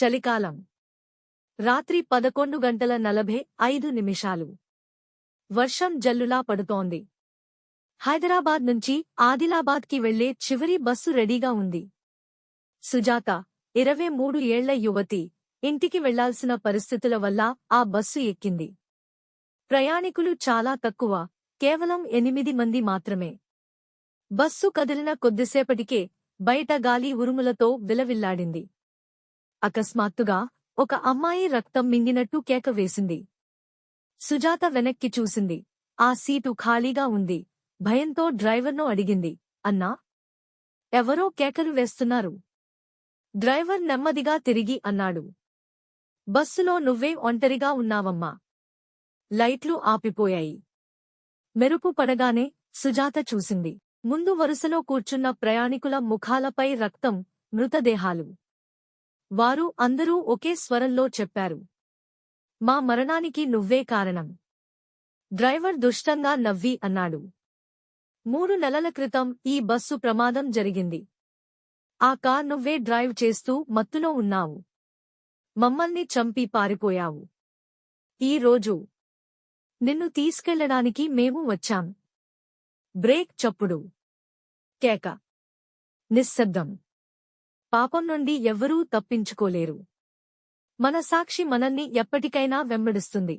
చలికాలం. రాత్రి 11:45. వర్షం జల్లులా పడుతోంది. హైదరాబాద్ నుంచి ఆదిలాబాద్కి వెళ్లే చివరి బస్సు రెడీగా ఉంది. సుజాత 23 ఏళ్ల యువతి ఇంటికి వెళ్లాల్సిన పరిస్థితుల వల్ల ఆ బస్సు ఎక్కింది. ప్రయాణికులు చాలా తక్కువ, కేవలం 8 మంది మాత్రమే. బస్సు కదిలిన కొద్దిసేపటికే బయట గాలి ఉరుములతో విలవిల్లాడింది. అకస్మాత్తుగా ఒక అమ్మాయి రక్తం మింగినట్టు కేక వేసింది. సుజాత వెనక్కి చూసింది. ఆ సీటు ఖాళీగా ఉంది. భయంతో డ్రైవర్ను అడిగింది, అన్నా? ఎవరో కేకలు వేస్తున్నారు. డ్రైవర్ నెమ్మదిగా తిరిగి అన్నాడు, బస్సులో నువ్వే ఒంటరిగా ఉన్నావమ్మా. లైట్లు ఆపిపోయాయి. మెరుపు పడగానే సుజాత చూసింది. ముందు వరుసలో కూర్చున్న ప్రయాణికుల ముఖాలపై రక్తం, మృతదేహాలు. వారు అందరూ ఒకే స్వరంలో చెప్పారు, మా మరణానికి నువ్వే కారణం. డ్రైవర్ దుష్టంగా నవ్వి అన్నాడు, 3 నెలల క్రితం ఈ బస్సు ప్రమాదం జరిగింది. ఆ కార్ నువ్వే డ్రైవ్ చేస్తూ మత్తులో ఉన్నావు. మమ్మల్ని చంపి పారిపోయావు. ఈ రోజు నిన్ను తీసుకెళ్లడానికి మేము వచ్చాం. బ్రేక్ చప్పుడు, కేక, నిశ్శబ్దం. పాపం నుండి ఎవ్వరూ తప్పించుకోలేరు. మన సాక్షి మనల్ని ఎప్పటికైనా వెంబడిస్తుంది.